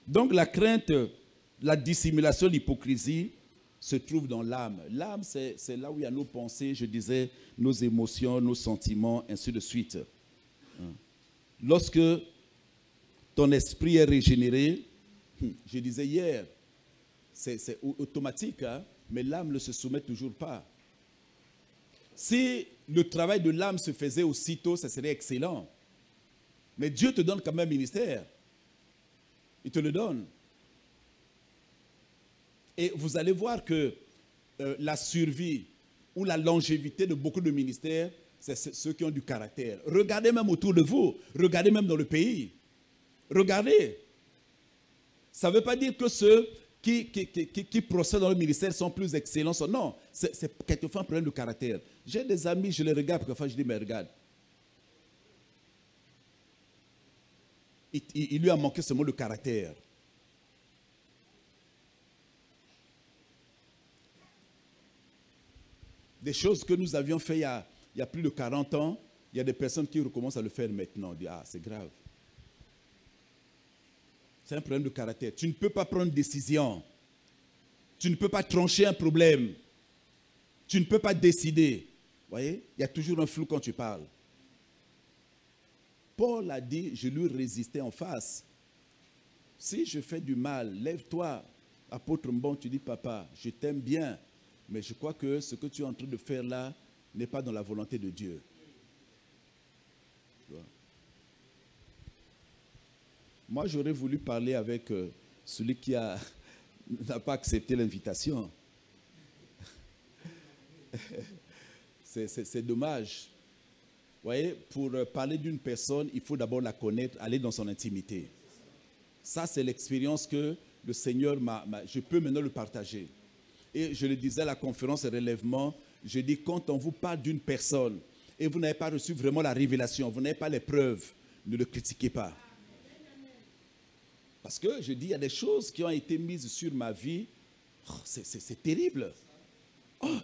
Speaker 1: Donc la crainte, la dissimulation, l'hypocrisie se trouve dans l'âme. L'âme, c'est là où il y a nos pensées, je disais, nos émotions, nos sentiments, ainsi de suite. Lorsque ton esprit est régénéré, je disais hier, c'est automatique, hein, mais l'âme ne se soumet toujours pas. Si le travail de l'âme se faisait aussitôt, ça serait excellent. Mais Dieu te donne quand même un ministère. Il te le donne. Et vous allez voir que la survie ou la longévité de beaucoup de ministères, c'est ceux qui ont du caractère. Regardez même autour de vous. Regardez même dans le pays. Regardez. Ça ne veut pas dire que ceux qui procèdent dans le ministère sont plus excellents. Non, c'est quelquefois un problème de caractère. J'ai des amis, je les regarde, quelquefois je dis, mais regarde. Il lui a manqué ce mot de caractère. Des choses que nous avions fait il y a plus de 40 ans, il y a des personnes qui recommencent à le faire maintenant. On dit, ah, c'est grave. C'est un problème de caractère. Tu ne peux pas prendre une décision. Tu ne peux pas trancher un problème. Tu ne peux pas décider. Vous voyez, il y a toujours un flou quand tu parles. Paul a dit, je lui résistais en face. Si je fais du mal, lève-toi. Apôtre Mbon, tu dis, papa, je t'aime bien, mais je crois que ce que tu es en train de faire là n'est pas dans la volonté de Dieu. Tu vois? Moi, j'aurais voulu parler avec celui qui n'a pas accepté l'invitation. C'est dommage. Vous voyez, pour parler d'une personne, il faut d'abord la connaître, aller dans son intimité. Ça, c'est l'expérience que le Seigneur je peux maintenant le partager. Et je le disais à la conférence de relèvement, je dis, quand on vous parle d'une personne et vous n'avez pas reçu vraiment la révélation, vous n'avez pas les preuves, ne le critiquez pas. Parce que je dis, il y a des choses qui ont été mises sur ma vie, oh, c'est terrible. Oh.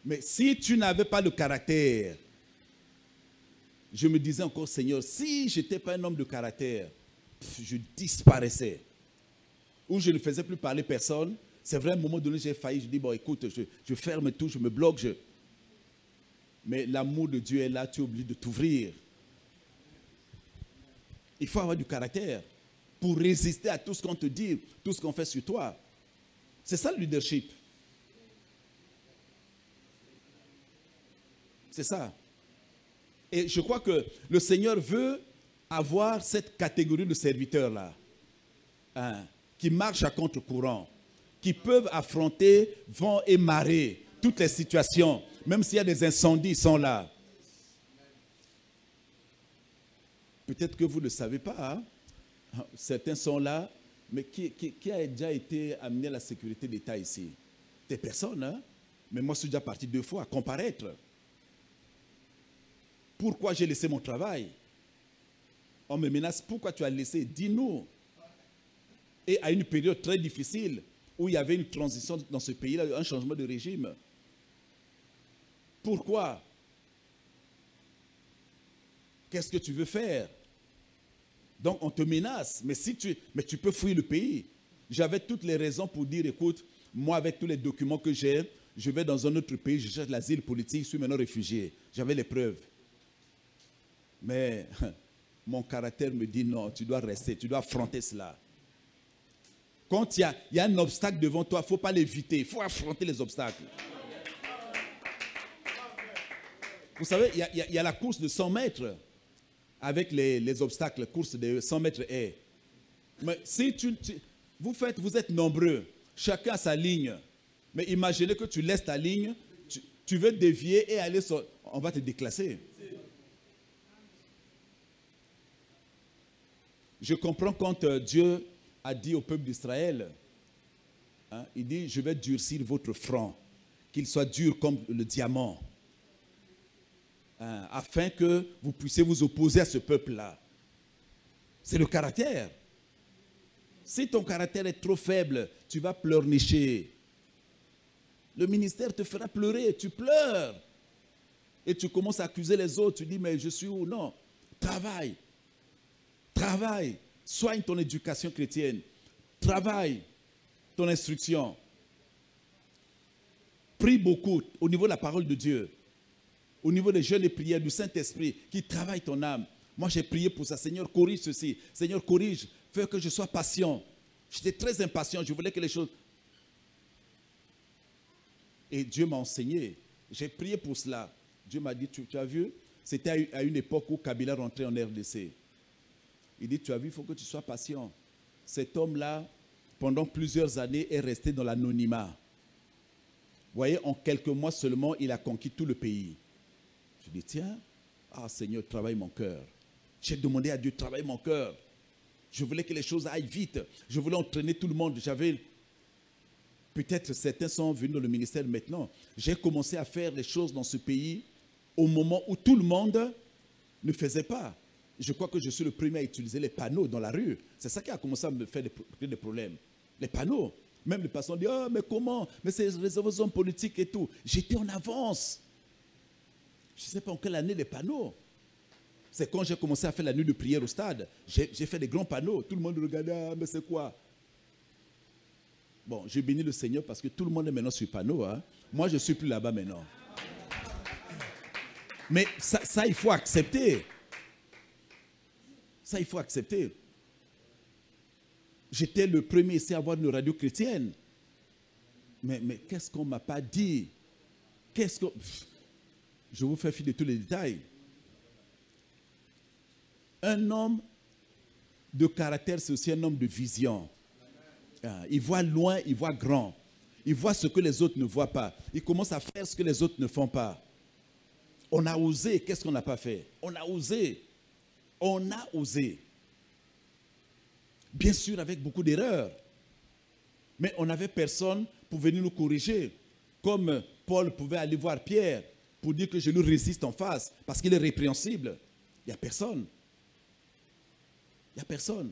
Speaker 1: Mais si tu n'avais pas le caractère, je me disais encore, Seigneur, si je n'étais pas un homme de caractère, je disparaissais. Ou je ne faisais plus parler personne. C'est vrai, à un moment donné, j'ai failli. Je dis, bon, écoute, je ferme tout, je me bloque. Mais l'amour de Dieu est là, tu es obligé de t'ouvrir. Il faut avoir du caractère pour résister à tout ce qu'on te dit, tout ce qu'on fait sur toi. C'est ça le leadership. C'est ça. Et je crois que le Seigneur veut avoir cette catégorie de serviteurs-là, hein, qui marchent à contre-courant, qui peuvent affronter vent et marée, toutes les situations, même s'il y a des incendies, ils sont là. Peut-être que vous ne le savez pas, hein? Certains sont là, mais qui a déjà été amené à la sécurité d'État ici? Des personnes, hein? Mais moi je suis déjà parti 2 fois à comparaître. Pourquoi j'ai laissé mon travail? On me menace, pourquoi tu as laissé? Dis-nous. Et à une période très difficile, où il y avait une transition dans ce pays-là, un changement de régime. Pourquoi? Qu'est-ce que tu veux faire? Donc on te menace, mais tu peux fuir le pays. J'avais toutes les raisons pour dire, écoute, moi avec tous les documents que j'ai, je vais dans un autre pays, je cherche l'asile politique, je suis maintenant réfugié. J'avais les preuves. Mais mon caractère me dit non, tu dois rester, tu dois affronter cela. Quand il y a un obstacle devant toi, il ne faut pas l'éviter, il faut affronter les obstacles. Vous savez, il y a la course de 100 mètres avec les obstacles, la course de 100 mètres est. Mais si vous êtes nombreux, chacun a sa ligne. Mais imaginez que tu laisses ta ligne, tu veux dévier et aller sur... On va te déclasser. Je comprends quand Dieu a dit au peuple d'Israël, hein, il dit, je vais durcir votre front, qu'il soit dur comme le diamant, hein, afin que vous puissiez vous opposer à ce peuple-là. C'est le caractère. Si ton caractère est trop faible, tu vas pleurnicher. Le ministère te fera pleurer, tu pleures. Et tu commences à accuser les autres, tu dis, mais je suis où? Non, travaille. Travaille, soigne ton éducation chrétienne, travaille ton instruction, prie beaucoup au niveau de la parole de Dieu, au niveau des jeûnes et prières du Saint-Esprit qui travaille ton âme. Moi j'ai prié pour ça, Seigneur corrige ceci, Seigneur corrige, fais que je sois patient. J'étais très impatient, je voulais que les choses... Et Dieu m'a enseigné, j'ai prié pour cela. Dieu m'a dit, tu as vu, c'était à une époque où Kabila rentrait en RDC. Il dit, tu as vu, il faut que tu sois patient. Cet homme-là, pendant plusieurs années, est resté dans l'anonymat. Vous voyez, en quelques mois seulement, il a conquis tout le pays. Je dis, tiens, Seigneur, travaille mon cœur. J'ai demandé à Dieu, travaille mon cœur. Je voulais que les choses aillent vite. Je voulais entraîner tout le monde. Peut-être certains sont venus dans le ministère maintenant. J'ai commencé à faire les choses dans ce pays au moment où tout le monde ne faisait pas. Je crois que je suis le premier à utiliser les panneaux dans la rue. C'est ça qui a commencé à me faire des problèmes. Les panneaux. Même les personnes disent, oh, mais comment? Mais c'est réservé aux hommes politiques et tout. J'étais en avance. Je ne sais pas en quelle année les panneaux. C'est quand j'ai commencé à faire la nuit de prière au stade. J'ai fait des grands panneaux. Tout le monde regardait, mais c'est quoi? Bon, je bénis le Seigneur parce que tout le monde est maintenant sur le panneau. Hein. Moi, je ne suis plus là-bas maintenant. Mais ça, il faut accepter. Ça, il faut accepter. J'étais le premier ici à avoir une radio chrétienne. Mais qu'est-ce qu'on ne m'a pas dit? Qu'est-ce que... Je vous fais fi de tous les détails. Un homme de caractère, c'est aussi un homme de vision. Il voit loin, il voit grand. Il voit ce que les autres ne voient pas. Il commence à faire ce que les autres ne font pas. On a osé, qu'est-ce qu'on n'a pas fait? On a osé. On a osé. Bien sûr, avec beaucoup d'erreurs. Mais on n'avait personne pour venir nous corriger. Comme Paul pouvait aller voir Pierre pour dire que je lui résiste en face parce qu'il est répréhensible. Il n'y a personne. Il n'y a personne.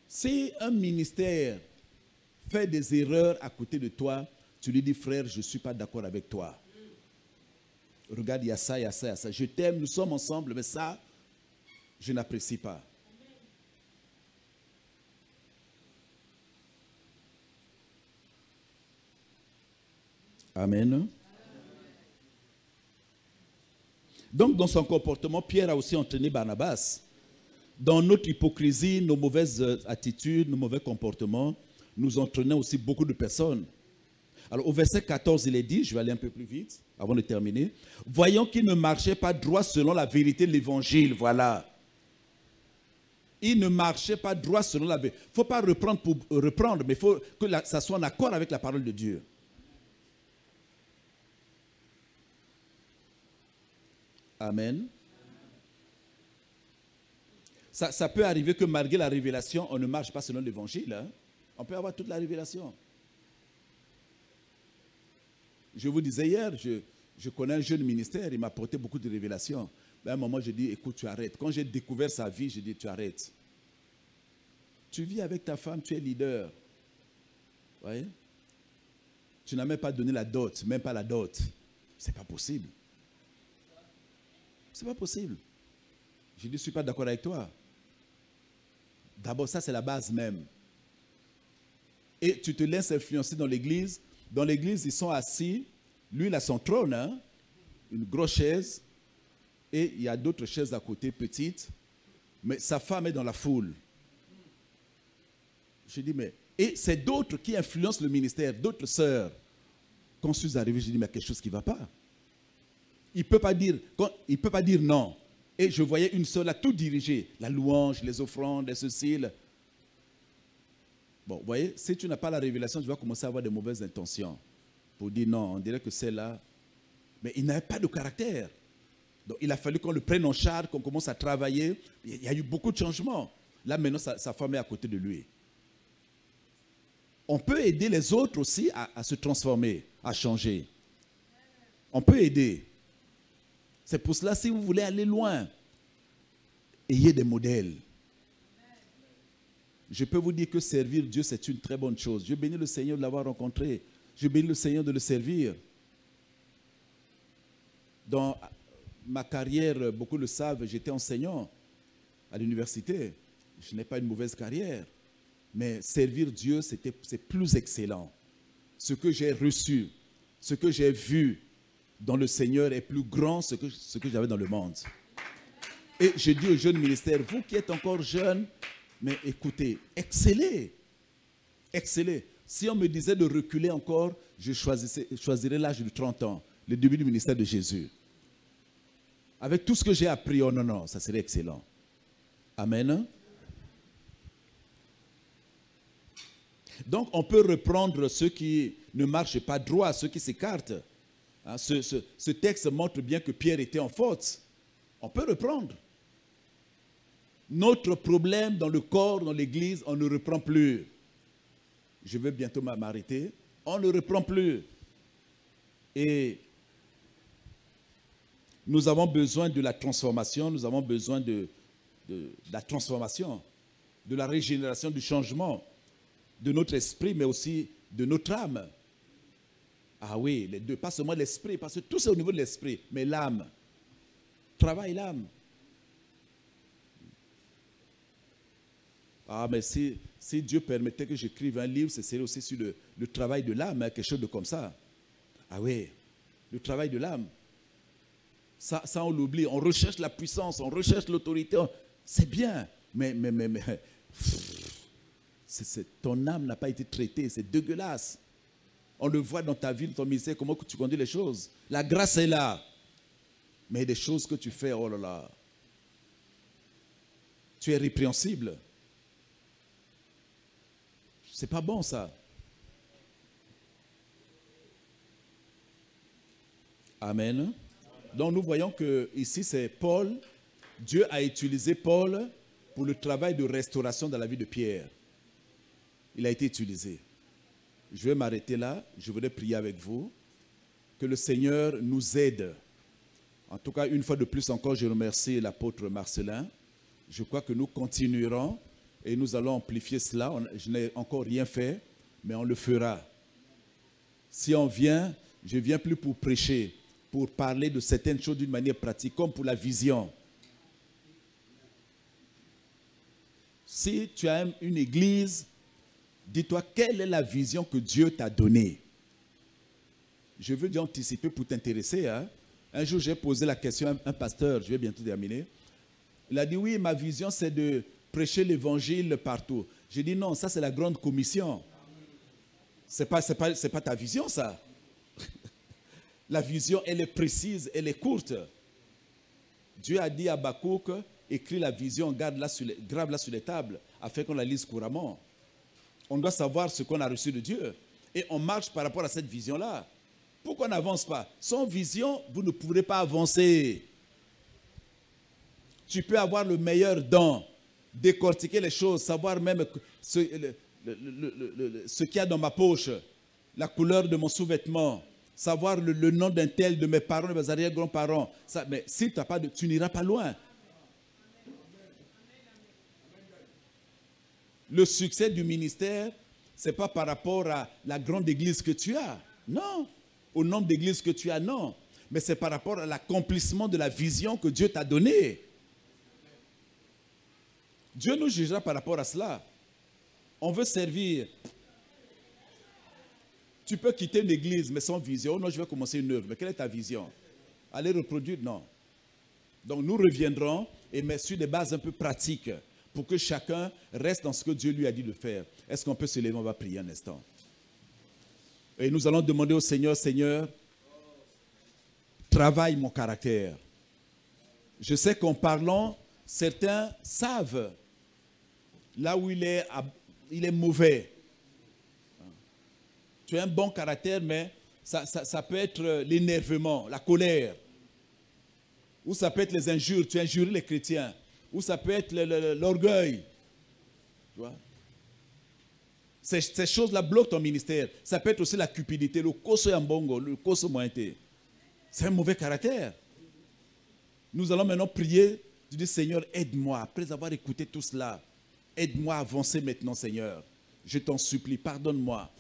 Speaker 1: Si un ministère fait des erreurs à côté de toi, tu lui dis, frère, je ne suis pas d'accord avec toi. Regarde, il y a ça, il y a ça, il y a ça. Je t'aime, nous sommes ensemble, mais ça, je n'apprécie pas. Amen. Donc, dans son comportement, Pierre a aussi entraîné Barnabas. Dans notre hypocrisie, nos mauvaises attitudes, nos mauvais comportements, nous entraînons aussi beaucoup de personnes. Alors, au verset 14, il est dit, je vais aller un peu plus vite avant de terminer, voyant qu'il ne marchait pas droit selon la vérité de l'évangile, voilà. Il ne marchait pas droit selon la vérité. Il ne faut pas reprendre pour reprendre, mais il faut que ça soit en accord avec la parole de Dieu. Amen. Ça peut arriver que malgré la révélation, on ne marche pas selon l'évangile. Hein? On peut avoir toute la révélation. Je vous disais hier, je connais un jeune ministère, il m'a apporté beaucoup de révélations. Mais à un moment, je dis, écoute, tu arrêtes. Quand j'ai découvert sa vie, je dis, tu arrêtes. Tu vis avec ta femme, tu es leader. Vous voyez? Tu n'as même pas donné la dot, même pas la dot. C'est pas possible. C'est pas possible. Je dis, je ne suis pas d'accord avec toi. D'abord, ça, c'est la base même. Et tu te laisses influencer dans l'église. Dans l'église, ils sont assis. Lui, il a son trône, hein? Une grosse chaise. Et il y a d'autres chaises à côté, petites. Mais sa femme est dans la foule. Je dis, mais... Et c'est d'autres qui influencent le ministère, d'autres sœurs. Quand je suis arrivé, je dis, mais il y a quelque chose qui ne va pas. Il ne peut pas dire non. Et je voyais une sœur là, tout diriger. La louange, les offrandes, les ceci. Bon, vous voyez, si tu n'as pas la révélation, tu vas commencer à avoir de mauvaises intentions. Pour dire non, on dirait que c'est là. Mais il n'avait pas de caractère. Donc il a fallu qu'on le prenne en charge, qu'on commence à travailler. Il y a eu beaucoup de changements. Là, maintenant, sa femme est à côté de lui. On peut aider les autres aussi à se transformer, à changer. On peut aider. C'est pour cela, si vous voulez aller loin, ayez des modèles. Je peux vous dire que servir Dieu, c'est une très bonne chose. Je bénis le Seigneur de l'avoir rencontré. Je bénis le Seigneur de le servir. Dans ma carrière, beaucoup le savent, j'étais enseignant à l'université. Je n'ai pas une mauvaise carrière. Mais servir Dieu, c'est plus excellent. Ce que j'ai reçu, ce que j'ai vu dans le Seigneur est plus grand que ce que j'avais dans le monde. Et je dis aux jeunes ministères, vous qui êtes encore jeunes, mais écoutez, excellez. Excellez. Si on me disait de reculer encore, je choisirais l'âge de 30 ans, le début du ministère de Jésus. Avec tout ce que j'ai appris, oh non, non, ça serait excellent. Amen. Donc, on peut reprendre ceux qui ne marchent pas droit, ceux qui s'écartent. Hein, ce texte montre bien que Pierre était en faute. On peut reprendre. Notre problème dans le corps, dans l'église, on ne reprend plus. Je vais bientôt m'arrêter. On ne reprend plus. Et nous avons besoin de la transformation, nous avons besoin de la transformation, de la régénération, du changement de notre esprit, mais aussi de notre âme. Ah oui, les deux, pas seulement l'esprit, parce que tout c'est au niveau de l'esprit, mais l'âme. Travaille l'âme. Ah, mais si Dieu permettait que j'écrive un livre, ce serait aussi sur le travail de l'âme, hein, quelque chose de comme ça. Ah oui, le travail de l'âme. Ça on l'oublie. On recherche la puissance, on recherche l'autorité. C'est bien, mais ton âme n'a pas été traitée. C'est dégueulasse. On le voit dans ta vie, dans ton ministère, comment tu conduis les choses. La grâce est là. Mais des choses que tu fais, oh là là. Tu es répréhensible. C'est pas bon ça. Amen. Donc nous voyons que ici c'est Paul. Dieu a utilisé Paul pour le travail de restauration dans la vie de Pierre. Il a été utilisé. Je vais m'arrêter là. Je voudrais prier avec vous. Que le Seigneur nous aide. En tout cas, une fois de plus encore, je remercie l'apôtre Marcelin. Je crois que nous continuerons et nous allons amplifier cela. Je n'ai encore rien fait, mais on le fera. Si on vient, je ne viens plus pour prêcher, pour parler de certaines choses d'une manière pratique, comme pour la vision. Si tu as une église, dis-toi quelle est la vision que Dieu t'a donnée. Je veux déjà anticiper pour t'intéresser. Hein? Un jour, j'ai posé la question à un pasteur, je vais bientôt terminer. Il a dit, oui, ma vision, c'est de prêcher l'évangile partout. J'ai dit, non, ça, c'est la grande commission. Ce n'est pas ta vision, ça. La vision, elle est précise, elle est courte. Dieu a dit à Habakkuk, écris la vision, grave-la sur les tables, afin qu'on la lise couramment. On doit savoir ce qu'on a reçu de Dieu. Et on marche par rapport à cette vision-là. Pourquoi on n'avance pas? Sans vision, vous ne pourrez pas avancer. Tu peux avoir le meilleur don, décortiquer les choses, savoir même ce qu'il y a dans ma poche, la couleur de mon sous-vêtement, savoir le nom d'un tel, de mes parents, de mes arrière-grands-parents. Mais si tu n'iras pas loin. Le succès du ministère, ce n'est pas par rapport à la grande église que tu as. Non. Au nombre d'églises que tu as, non. Mais c'est par rapport à l'accomplissement de la vision que Dieu t'a donnée. Dieu nous jugera par rapport à cela. On veut servir. Tu peux quitter une église, mais sans vision. Oh non, je vais commencer une œuvre. Mais quelle est ta vision? Aller reproduire? Non. Donc nous reviendrons, mais sur des bases un peu pratiques, pour que chacun reste dans ce que Dieu lui a dit de faire. Est-ce qu'on peut se lever? On va prier un instant. Et nous allons demander au Seigneur, Seigneur, travaille mon caractère. Je sais qu'en parlant, certains savent là où il est mauvais. Tu as un bon caractère, mais ça peut être l'énervement, la colère. Ou ça peut être les injures, tu injures les chrétiens. Ou ça peut être l'orgueil. Tu vois? Ces choses-là bloquent ton ministère. Ça peut être aussi la cupidité, le koso yambongo, le koso mointe. C'est un mauvais caractère. Nous allons maintenant prier. Tu dis, Seigneur, aide-moi. Après avoir écouté tout cela, aide-moi à avancer maintenant, Seigneur. Je t'en supplie, pardonne-moi.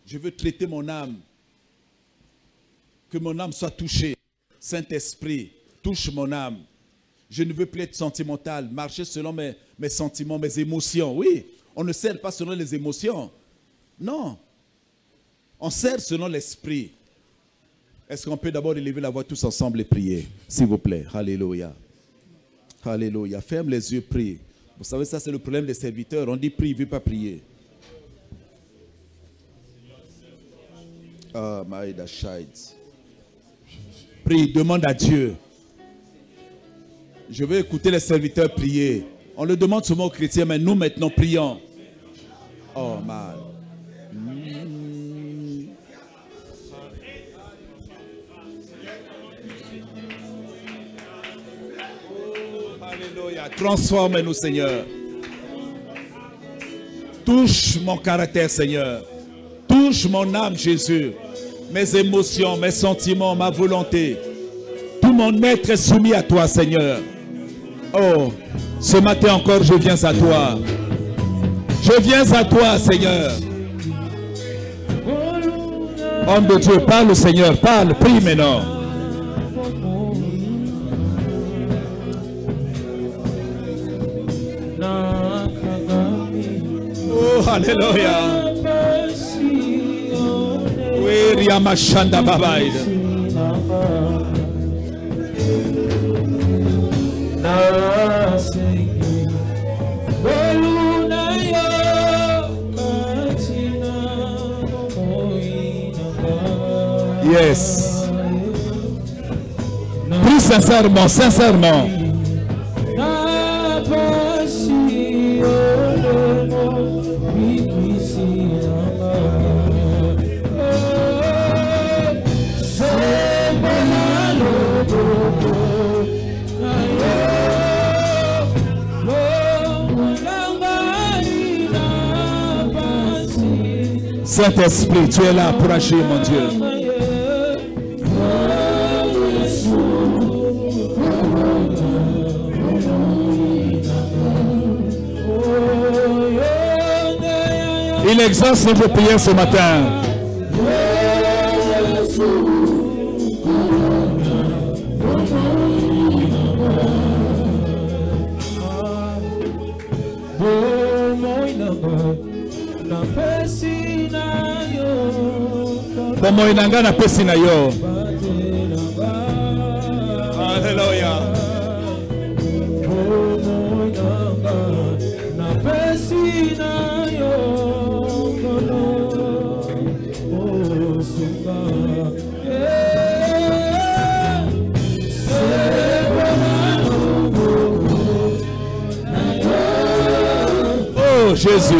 Speaker 1: Je veux traiter mon âme. Que mon âme soit touchée. Saint-Esprit, touche mon âme. Je ne veux plus être sentimental, marcher selon mes sentiments, mes émotions. Oui, on ne sert pas selon les émotions. Non. On sert selon l'esprit. Est-ce qu'on peut d'abord élever la voix tous ensemble et prier? S'il vous plaît. Alléluia. Alléluia. Ferme les yeux, prie. Vous savez, ça c'est le problème des serviteurs. On dit prie, il ne veut pas prier. Ah, Maïda Shaid. Prie, demande à Dieu. Je veux écouter les serviteurs prier. On le demande souvent aux chrétiens, mais nous maintenant prions. Oh, man. Oh, alléluia. Transforme-nous, Seigneur. Touche mon caractère, Seigneur. Touche mon âme, Jésus. Mes émotions, mes sentiments, ma volonté. Tout mon être est soumis à toi, Seigneur. Oh, ce matin encore, je viens à toi. Je viens à toi, Seigneur. Homme de Dieu, parle, Seigneur, parle, prie maintenant. Oh, alléluia. Oui, Riamashanda Babaïda. Yes. Prie sincèrement, sincèrement. Saint-Esprit, tu es là pour agir, mon Dieu. Il exauce notre prière ce matin. Como inanga na pesi na yo. Hallelujah. Oh Jésus.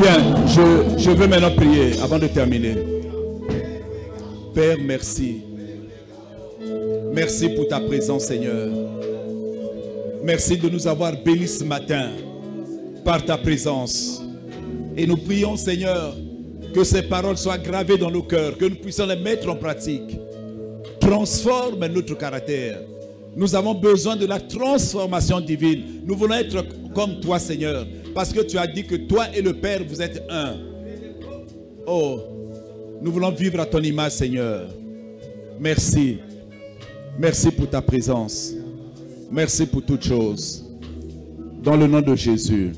Speaker 1: Bien, je veux maintenant prier avant de terminer. Père, merci. Merci pour ta présence, Seigneur. Merci de nous avoir bénis ce matin par ta présence. Et nous prions, Seigneur, que ces paroles soient gravées dans nos cœurs, que nous puissions les mettre en pratique. Transforme notre caractère. Nous avons besoin de la transformation divine. Nous voulons être comme toi, Seigneur, parce que tu as dit que toi et le Père, vous êtes un. Oh, nous voulons vivre à ton image, Seigneur. Merci. Merci pour ta présence. Merci pour toutes choses. Dans le nom de Jésus.